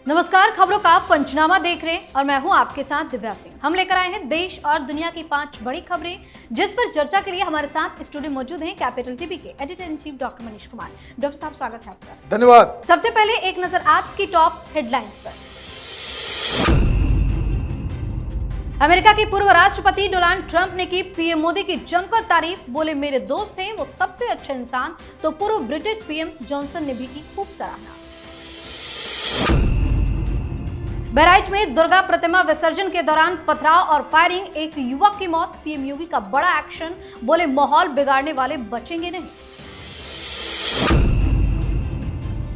नमस्कार, खबरों का पंचनामा देख रहे हैं और मैं हूं आपके साथ दिव्या सिंह। हम लेकर आए हैं देश और दुनिया की 5 बड़ी खबरें, जिस पर चर्चा के लिए हमारे साथ स्टूडियो मौजूद हैं कैपिटल टीवी के editor in chief doctor Manish Kumar. Doctor साहब, स्वागत है आपका। धन्यवाद। सबसे पहले एक नजर आज की टॉप हेडलाइंस पर। अमेरिका के पूर्व राष्ट्रपति डोनाल्ड ट्रंप ने की पीएम मोदी की जमकर तारीफ। बोले, मेरे दोस्त हैं वो सबसे अच्छे इंसान। तो पूर्व ब्रिटिश पीएम जॉनसन ने भी की खूब सराहना। बहराइच में दुर्गा प्रतिमा विसर्जन के दौरान पथराव और फायरिंग, एक युवक की मौत। सीएम योगी का बड़ा एक्शन। बोले, माहौल बिगाड़ने वाले बचेंगे नहीं।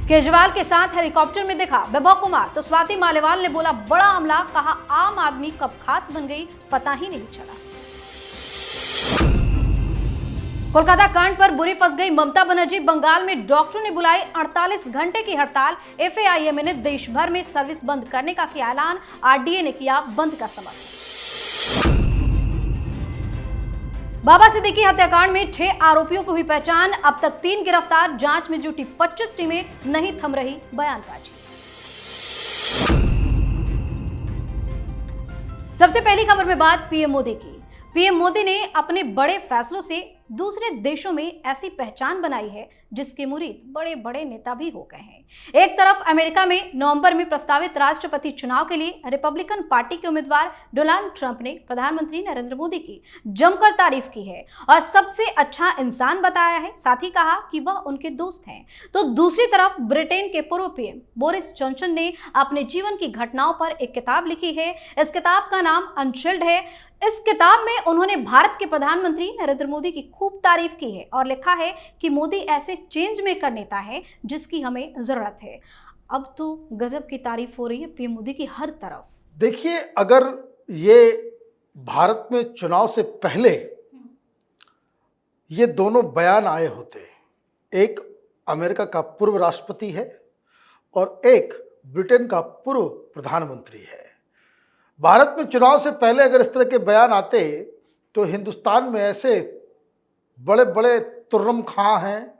केजरीवाल के साथ हेलीकॉप्टर में दिखा वैभव कुमार, तो स्वाति मालीवाल ने बोला बड़ा हमला। कहा, आम आदमी कब खास बन गई पता ही नहीं चला। कोलकाता कांड पर बुरी फंस गई ममता बनर्जी। बंगाल में डॉक्टरों ने बुलाई 48 घंटे की हड़ताल। एफएआईएम ने देश भर में सर्विस बंद करने का किया ऐलान। आरडीए ने किया बंद का समर्थन। बाबा सिद्दीकी हत्याकांड में 6 आरोपियों को हुई पहचान। अब तक 3 गिरफ्तार। जांच में जुटी 25 टीमें, नहीं थम रही बयानबाजी। सबसे पहली खबर में बात पीएम मोदी की। पीएम मोदी ने अपने बड़े फैसलों से दूसरे देशों में ऐसी पहचान बनाई है जिसके मुरीद बड़े बड़े नेता भी हो गए हैं। एक तरफ अमेरिका में नवंबर में प्रस्तावित राष्ट्रपति चुनाव के लिए रिपब्लिकन पार्टी के उम्मीदवार डोनाल्ड ट्रंप ने प्रधानमंत्री नरेंद्र मोदी की जमकर तारीफ की है और सबसे अच्छा इंसान बताया है। साथ ही कहा कि वह उनके दोस्त हैं। तो दूसरी तरफ ब्रिटेन के पूर्व पीएम बोरिस जॉनसन ने अपने जीवन की घटनाओं पर एक किताब लिखी है। इस किताब का नाम अनशील्ड है। इस किताब में उन्होंने भारत के प्रधानमंत्री नरेंद्र मोदी की खूब तारीफ की है और लिखा है कि मोदी ऐसे चेंज मेकर नेता है जिसकी हमें जरूरत है। अब तो गजब की तारीफ हो रही है पीएम मोदी की हर तरफ। देखिए, अगर ये भारत में चुनाव से पहले ये दोनों बयान आए होते, एक अमेरिका का पूर्व राष्ट्रपति है और एक ब्रिटेन का पूर्व प्रधानमंत्री है, भारत में चुनाव से पहले अगर इस तरह के बयान आते तो हिंदुस्तान में ऐसे बड़े बड़े तुर्रम खां हैं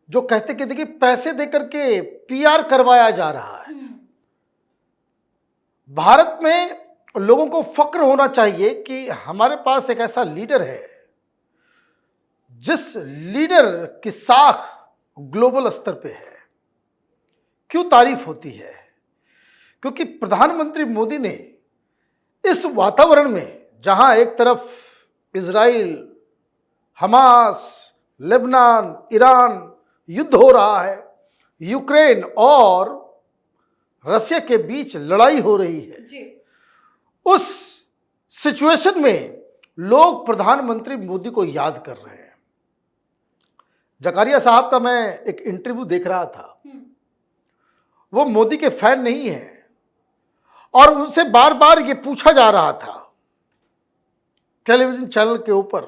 जो कहते कि देखिए पैसे देकर के पीआर करवाया जा रहा है। भारत में लोगों को फक्र होना चाहिए कि हमारे पास एक ऐसा लीडर है जिस लीडर की साख ग्लोबल स्तर पे है। क्यों तारीफ होती है? क्योंकि प्रधानमंत्री मोदी ने इस वातावरण में जहां एक तरफ इजराइल, हमास, लेबनान, ईरान युद्ध हो रहा है, यूक्रेन और रसिया के बीच लड़ाई हो रही है जी। उस सिचुएशन में लोग प्रधानमंत्री मोदी को याद कर रहे हैं। जकारिया साहब का मैं एक इंटरव्यू देख रहा था। वो मोदी के फैन नहीं है और उनसे बार बार ये पूछा जा रहा था टेलीविजन चैनल के ऊपर,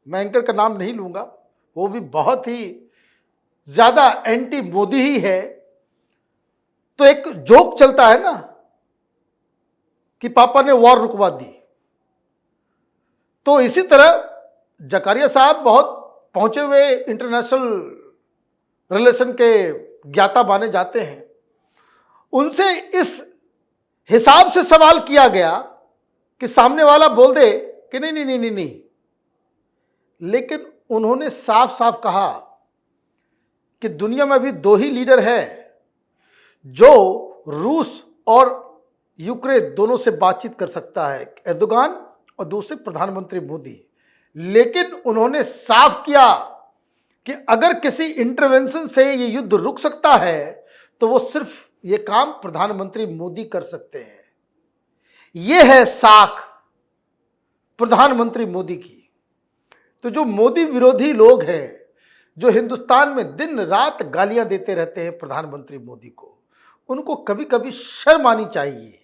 मैं एंकर का नाम नहीं लूंगा, वो भी बहुत ही ज्यादा एंटी मोदी ही है। तो एक जोक चलता है ना कि पापा ने वॉर रुकवा दी। तो इसी तरह जकारिया साहब बहुत पहुंचे हुए इंटरनेशनल रिलेशन के ज्ञाता माने जाते हैं। उनसे इस हिसाब से सवाल किया गया कि सामने वाला बोल दे कि नहीं नहीं नहीं नहीं नहीं, लेकिन उन्होंने साफ साफ कहा कि दुनिया में भी 2 ही लीडर हैं जो रूस और यूक्रेन दोनों से बातचीत कर सकता है, एर्दोगान और दूसरे प्रधानमंत्री मोदी। लेकिन उन्होंने साफ किया कि अगर किसी इंटरवेंशन से ये युद्ध रुक सकता है तो वो सिर्फ ये काम प्रधानमंत्री मोदी कर सकते हैं। ये है साख प्रधानमंत्री मोदी की। तो जो मोदी विरोधी लोग हैं, जो हिंदुस्तान में दिन रात गालियां देते रहते हैं प्रधानमंत्री मोदी को, उनको कभी कभी शर्म आनी चाहिए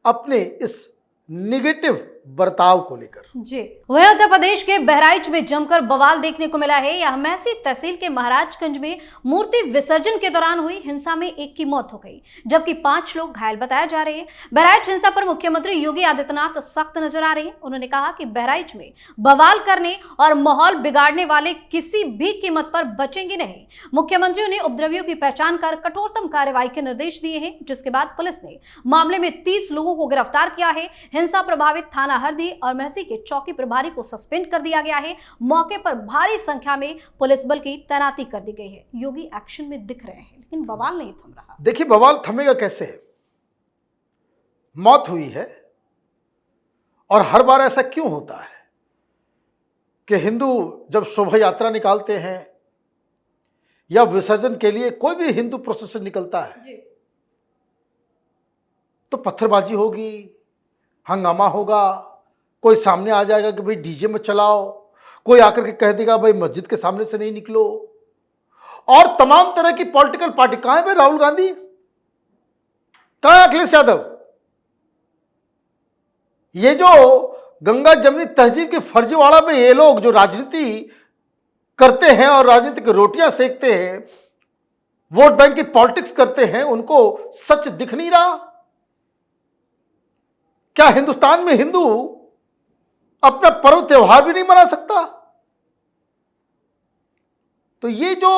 अपने इस निगेटिव बर्ताव को लेकर। जी, वहीं उत्तर प्रदेश के बहराइच में जमकर बवाल देखने को मिला है। यह महसी तहसील के महाराजगंज में मूर्ति विसर्जन के दौरान हुई हिंसा में एक की मौत हो गई, जबकि 5 लोग घायल बताए जा रहे हैं। बहराइच हिंसा पर मुख्यमंत्री योगी आदित्यनाथ सख्त नजर आ रहे हैं। उन्होंने कहा कि बहराइच में बवाल करने और माहौल बिगाड़ने वाले किसी भी कीमत पर बचेंगे नहीं। मुख्यमंत्री ने उपद्रवियों की पहचान कर कठोरतम कार्रवाई के निर्देश दिए हैं, जिसके बाद पुलिस ने मामले में 30 लोगों को गिरफ्तार किया है। हिंसा प्रभावित थाना हरदी और महसी के चौकी प्रभारी को सस्पेंड कर दिया गया है। मौके पर भारी संख्या में पुलिस बल की तैनाती कर दी गई है। योगी एक्शन में दिख रहे हैं, लेकिन बवाल नहीं थम रहा। देखिए, बवाल थमेगा कैसे? मौत हुई है, और हर बार ऐसा क्यों होता है कि हिंदू जब शोभा यात्रा निकालते हैं या विसर्जन के लिए कोई भी हिंदू प्रोसेशन निकलता है जी। तो पत्थरबाजी होगी, हंगामा होगा, कोई सामने आ जाएगा कि भाई डीजे में चलाओ, कोई आकर के कह देगा भाई मस्जिद के सामने से नहीं निकलो, और तमाम तरह की पॉलिटिकल पार्टी। कहां है भाई राहुल गांधी, कहां है अखिलेश यादव? ये जो गंगा जमनी तहजीब के फर्जीवाड़ा में ये लोग जो राजनीति करते हैं और राजनीति की रोटियां सेकते हैं, वोट बैंक की पॉलिटिक्स करते हैं, उनको सच दिख नहीं रहा? क्या हिंदुस्तान में हिंदू अपना पर्व त्योहार भी नहीं मना सकता? तो ये जो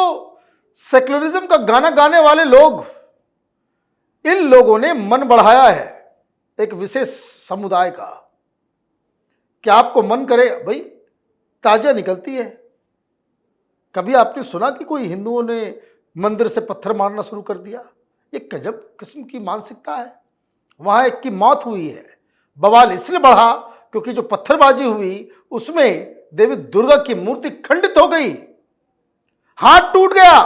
सेक्युलरिज्म का गाना गाने वाले लोग, इन लोगों ने मन बढ़ाया है एक विशेष समुदाय का। क्या आपको मन करे भाई, ताजिया निकलती है, कभी आपने सुना कि कोई हिंदुओं ने मंदिर से पत्थर मारना शुरू कर दिया? ये गजब किस्म की मानसिकता है। वहां एक की मौत हुई है, बवाल इसलिए बढ़ा क्योंकि जो पत्थरबाजी हुई उसमें देवी दुर्गा की मूर्ति खंडित हो गई, हाथ टूट गया,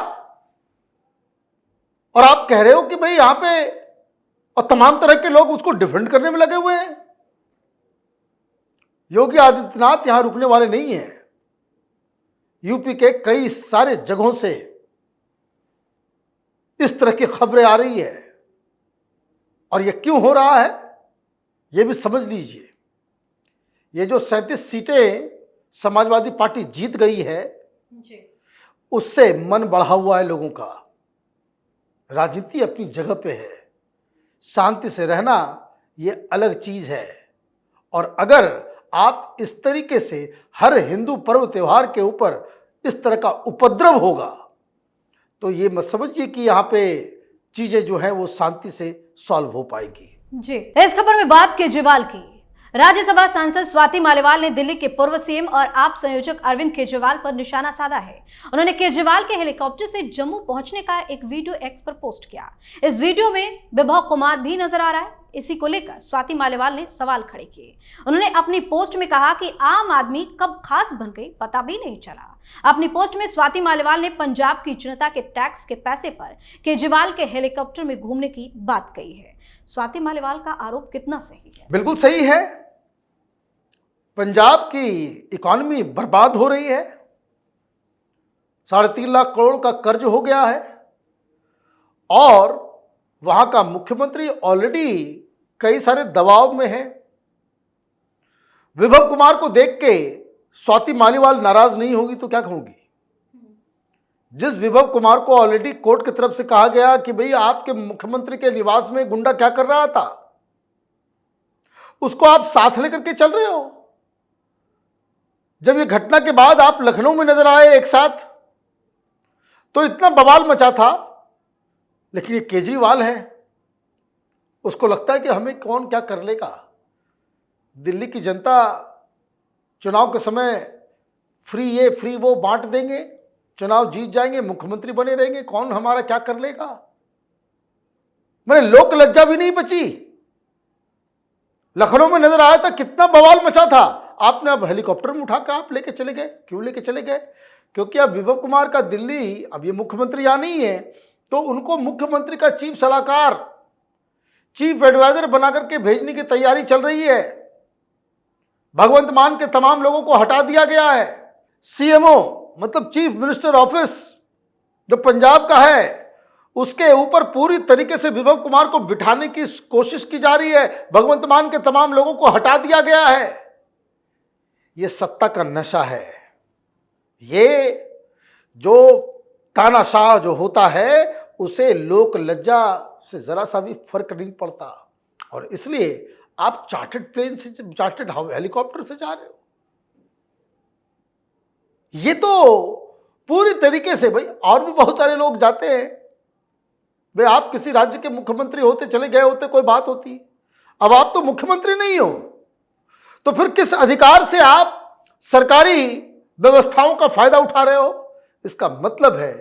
और आप कह रहे हो कि भाई यहां पे, और तमाम तरह के लोग उसको डिफेंड करने में लगे हुए हैं। योगी आदित्यनाथ यहां रुकने वाले नहीं हैं। यूपी के कई सारे जगहों से इस तरह की खबरें आ रही है, और यह क्यों हो रहा है यह भी समझ लीजिए। ये जो 37 सीटें समाजवादी पार्टी जीत गई है जी। उससे मन बढ़ा हुआ है लोगों का। राजनीति अपनी जगह पे है, शांति से रहना ये अलग चीज है। और अगर आप इस तरीके से हर हिंदू पर्व त्योहार के ऊपर इस तरह का उपद्रव होगा तो ये मत समझिए कि यहाँ पे चीजें जो हैं वो शांति से सॉल्व हो पाएगी। जी, इस खबर में बात केजरीवाल की। राज्यसभा सांसद स्वाति मालीवाल ने दिल्ली के पूर्व सीएम और आप संयोजक अरविंद केजरीवाल पर निशाना साधा है। उन्होंने केजरीवाल के हेलीकॉप्टर से जम्मू पहुंचने का एक वीडियो एक्स पर पोस्ट किया। इस वीडियो में विभव कुमार भी नजर आ रहा है। इसी को लेकर स्वाति मालीवाल ने सवाल खड़े किए। उन्होंने अपनी पोस्ट में कहा कि आम आदमी कब खास बन गई पता भी नहीं चला। अपनी पोस्ट में स्वाति मालीवाल ने पंजाब की जनता के टैक्स के पैसे पर केजरीवाल के हेलीकॉप्टर में घूमने की बात कही है। स्वाति मालीवाल का आरोप कितना सही है? बिल्कुल सही है। पंजाब की इकॉनमी बर्बाद हो रही है, 3.5 लाख करोड़ का कर्ज हो गया है, और वहां का मुख्यमंत्री ऑलरेडी कई सारे दबाव में है। विभव कुमार को देख के स्वाति मालीवाल नाराज नहीं होगी तो क्या कहूंगी? जिस विभव कुमार को ऑलरेडी कोर्ट की तरफ से कहा गया कि भाई आपके मुख्यमंत्री के निवास में गुंडा क्या कर रहा था, उसको आप साथ लेकर के चल रहे हो। जब ये घटना के बाद आप लखनऊ में नजर आए एक साथ तो इतना बवाल मचा था, लेकिन ये केजरीवाल है, उसको लगता है कि हमें कौन क्या कर लेगा। दिल्ली की जनता चुनाव के समय फ्री ये फ्री वो बांट देंगे, चुनाव जीत जाएंगे, मुख्यमंत्री बने रहेंगे, कौन हमारा क्या कर लेगा। मैंने लोक लज्जा भी नहीं बची। लखनऊ में नजर आया था, कितना बवाल मचा था। आपने अब हेलीकॉप्टर में उठाकर आप लेके चले गए। क्यों लेके चले गए? क्योंकि अब विभव कुमार का दिल्ली, अब ये मुख्यमंत्री यहाँ नहीं है तो उनको मुख्यमंत्री का चीफ सलाहकार, चीफ एडवाइजर बना करके भेजने की तैयारी चल रही है। भगवंत मान के तमाम लोगों को हटा दिया गया है। सीएमओ मतलब चीफ मिनिस्टर ऑफिस जो पंजाब का है, उसके ऊपर पूरी तरीके से विभव कुमार को बिठाने की कोशिश की जा रही है। भगवंत मान के तमाम लोगों को हटा दिया गया है। यह सत्ता का नशा है। ये जो तानाशाह जो होता है उसे लोक लज्जा से जरा सा भी फर्क नहीं पड़ता, और इसलिए आप चार्टर्ड प्लेन से, चार्टर्ड हेलीकॉप्टर से जा रहे हो। ये तो पूरी तरीके से, भाई और भी बहुत सारे लोग जाते हैं। भाई आप किसी राज्य के मुख्यमंत्री होते, चले गए होते, कोई बात होती। अब आप तो मुख्यमंत्री नहीं हो, तो फिर किस अधिकार से आप सरकारी व्यवस्थाओं का फायदा उठा रहे हो? इसका मतलब है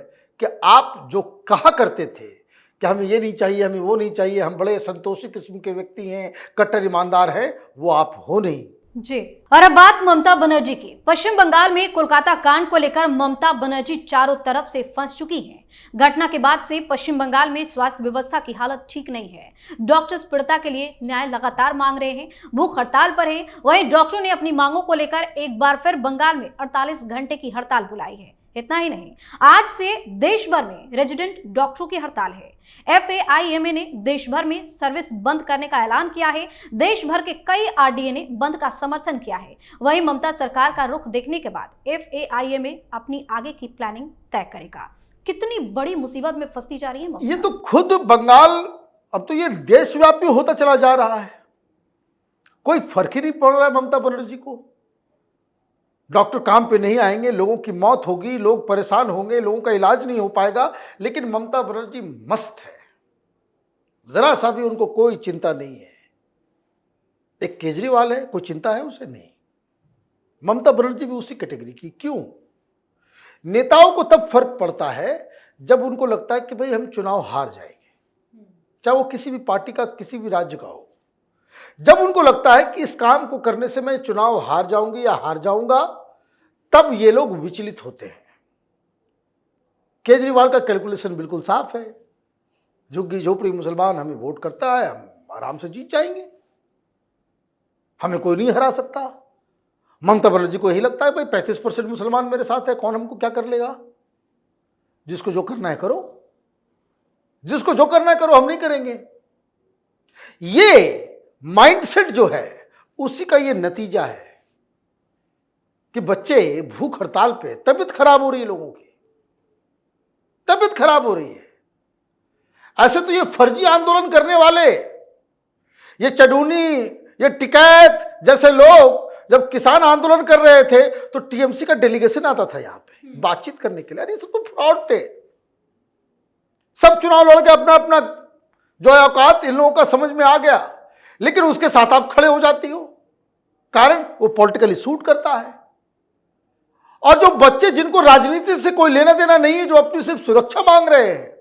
कि आप जो कहा करते थे कि हमें ये नहीं चाहिए, हमें वो नहीं चाहिए, हम बड़े संतोषी किस्म के व्यक्ति हैं, कट्टर ईमानदार हैं, वो आप हो नहीं। जी। और अब बात ममता बनर्जी की। पश्चिम बंगाल में कोलकाता कांड को लेकर ममता बनर्जी चारों तरफ से फंस चुकी हैं। घटना के बाद से पश्चिम बंगाल में स्वास्थ्य व्यवस्था की हालत ठीक नहीं है। डॉक्टर्स पीड़िता के लिए न्याय लगातार मांग रहे हैं, भूख हड़ताल पर हैं। वहीं डॉक्टरों ने अपनी मांगों को लेकर एक बार फिर बंगाल में 48 घंटे की हड़ताल बुलाई है। इतना ही नहीं, आज से देश भर में रेजिडेंट डॉक्टरों की हड़ताल है। FAIMA ने देश भर में सर्विस बंद करने का ऐलान किया है। देश भर के कई RDA ने बंद का समर्थन किया है। वहीं ममता सरकार का रुख देखने के बाद FAIMA अपनी आगे की प्लानिंग तय करेगा। कितनी बड़ी मुसीबत में फंसती जा रही है ममता। ये तो खुद बंगाल अब तो ये देशव्यापी होता चला जा रहा है। कोई फर्क ही नहीं पड़ रहा है ममता बनर्जी को। डॉक्टर काम पे नहीं आएंगे, लोगों की मौत होगी, लोग परेशान होंगे, लोगों का इलाज नहीं हो पाएगा, लेकिन ममता बनर्जी मस्त है। जरा सा भी उनको कोई चिंता नहीं है। एक केजरीवाल है, कोई चिंता है उसे? नहीं। ममता बनर्जी भी उसी कैटेगरी की। क्यों? नेताओं को तब फर्क पड़ता है जब उनको लगता है कि भाई हम चुनाव हार जाएंगे, चाहे वो किसी भी पार्टी का, किसी भी राज्य का हो। जब उनको लगता है कि इस काम को करने से मैं चुनाव हार जाऊंगी या हार जाऊंगा, तब ये लोग विचलित होते हैं। केजरीवाल का कैलकुलेशन बिल्कुल साफ है। झुग्गी झोपड़ी मुसलमान हमें वोट करता है, हम आराम से जीत जाएंगे, हमें कोई नहीं हरा सकता। ममता बनर्जी को यही लगता है भाई 35% मुसलमान मेरे साथ है, कौन हमको क्या कर लेगा? जिसको जो करना है करो, जिसको जो करना है करो, हम नहीं करेंगे। ये माइंडसेट जो है उसी का ये नतीजा है कि बच्चे भूख हड़ताल पे, तबीयत खराब हो रही है, लोगों की तबीयत खराब हो रही है। ऐसे तो ये फर्जी आंदोलन करने वाले, ये चडूनी, ये टिकैत जैसे लोग जब किसान आंदोलन कर रहे थे तो TMC का डेलीगेशन आता था यहां पे बातचीत करने के लिए। अरे सब तो फ्रॉड थे। सब चुनाव लड़ के अपना अपना जो औकात इन लोगों का समझ में आ गया, लेकिन उसके साथ आप खड़े हो जाती हो, कारण वो पॉलिटिकली सूट करता है। और जो बच्चे जिनको राजनीति से कोई लेना देना नहीं है, जो अपनी सिर्फ सुरक्षा मांग रहे हैं,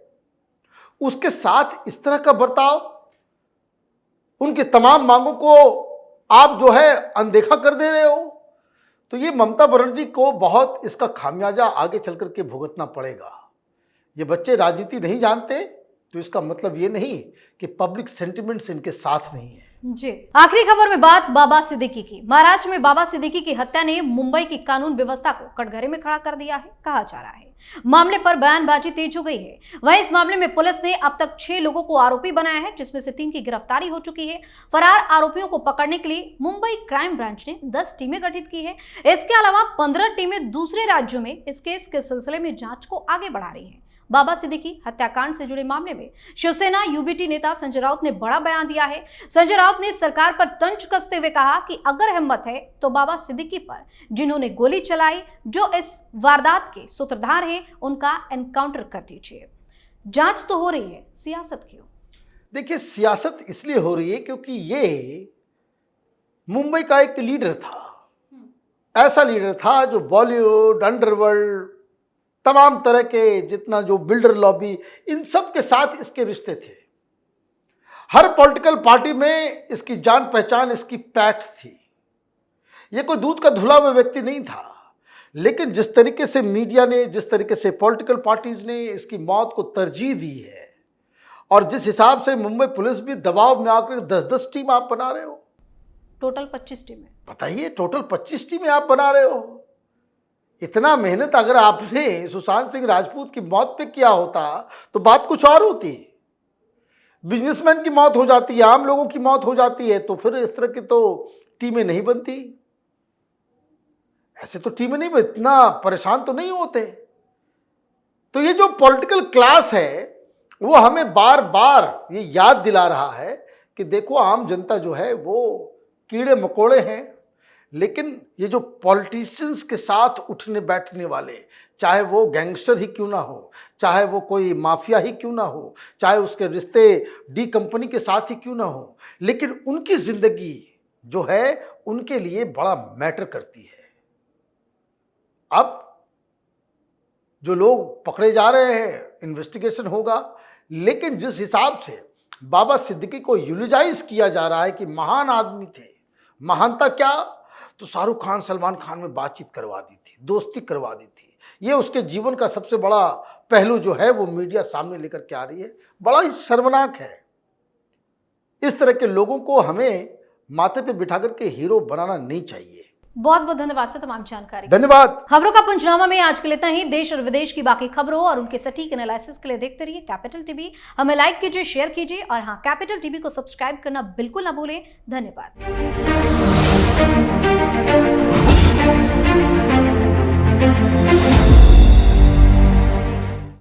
उसके साथ इस तरह का बर्ताव, उनकी तमाम मांगों को आप जो है अनदेखा कर दे रहे हो, तो ये ममता बनर्जी को बहुत इसका खामियाजा आगे चल करके भुगतना पड़ेगा। ये बच्चे राजनीति नहीं जानते, तो इसका मतलब ये नहीं कि पब्लिक सेंटिमेंट्स इनके साथ नहीं है। जी। आखिरी खबर में बात बाबा सिद्दीकी की। महाराष्ट्र में बाबा सिद्दीकी की हत्या ने मुंबई की कानून व्यवस्था को कटघरे में खड़ा कर दिया है, कहा जा रहा है। मामले पर बयानबाजी तेज हो गई है। वहीं इस मामले में पुलिस ने अब तक 6 लोगों को आरोपी बनाया है, जिसमें से 3 की गिरफ्तारी हो चुकी है। फरार आरोपियों को पकड़ने के लिए मुंबई क्राइम ब्रांच ने 10 टीमें गठित की है। इसके अलावा 15 टीमें दूसरे राज्यों में इस केस के सिलसिले में जांच को आगे बढ़ा रही है। बाबा सिद्दीकी हत्याकांड से जुड़े मामले में शिवसेना UBT नेता संजय राउत ने बड़ा बयान दिया है। संजय राउत ने सरकार पर तंज कसते हुए कहा कि अगर हिम्मत है तो बाबा सिद्दीकी पर जिन्होंने गोली चलाई, जो इस वारदात के सूत्रधार हैं, उनका एनकाउंटर कर दीजिए। जांच तो हो रही है, सियासत क्यों? देखिए, सियासत इसलिए हो रही है क्योंकि ये मुंबई का एक लीडर था, ऐसा लीडर था जो बॉलीवुड, अंडरवर्ल्ड, तमाम तरह के जितना जो बिल्डर लॉबी, इन सब के साथ इसके रिश्ते थे। हर पॉलिटिकल पार्टी में इसकी जान पहचान, इसकी पैठ थी। ये कोई दूध का धुला हुआ व्यक्ति नहीं था, लेकिन जिस तरीके से मीडिया ने, जिस तरीके से पॉलिटिकल पार्टीज ने इसकी मौत को तरजीह दी है, और जिस हिसाब से मुंबई पुलिस भी दबाव में आकर 10-10 टीम आप बना रहे हो, टोटल 25 टीमें। बताइए, टोटल 25 टीमें आप बना रहे हो। इतना मेहनत अगर आपने सुशांत सिंह राजपूत की मौत पे किया होता तो बात कुछ और होती। बिजनेसमैन की मौत हो जाती है, आम लोगों की मौत हो जाती है, तो फिर इस तरह की तो टीमें नहीं बनती। ऐसे तो टीमें नहीं, इतना परेशान तो नहीं होते। तो ये जो पॉलिटिकल क्लास है वो हमें बार बार ये याद दिला रहा है कि देखो आम जनता जो है वो कीड़े मकोड़े हैं, लेकिन ये जो पॉलिटिशियंस के साथ उठने बैठने वाले, चाहे वो गैंगस्टर ही क्यों ना हो, चाहे वो कोई माफिया ही क्यों ना हो, चाहे उसके रिश्ते डी कंपनी के साथ ही क्यों ना हो, लेकिन उनकी जिंदगी जो है उनके लिए बड़ा मैटर करती है। अब जो लोग पकड़े जा रहे हैं, इन्वेस्टिगेशन होगा, लेकिन जिस हिसाब से बाबा सिद्दीकी को यूलोजाइज किया जा रहा है कि महान आदमी थे, महानता क्या, तो शाहरुख खान सलमान खान में बातचीत करवा दी थी, दोस्ती करवा दी थी। ये उसके जीवन का सबसे बड़ा पहलू जो है वो मीडिया सामने लेकर के आ रही है। बड़ा ही शर्मनाक है। इस तरह के लोगों को हमें माथे पे बिठा करके हीरो बनाना नहीं चाहिए। बहुत बहुत धन्यवाद सर तमाम जानकारी। धन्यवाद। खबरों का पंचनामा में आज के लिए इतना ही। देश और विदेश की बाकी खबरों और उनके सटीक एनालिसिस के लिए देखते रहिए कैपिटल टीवी। हमें लाइक कीजिए, शेयर कीजिए और हाँ, कैपिटल टीवी को सब्सक्राइब करना बिल्कुल ना भूलें। धन्यवाद।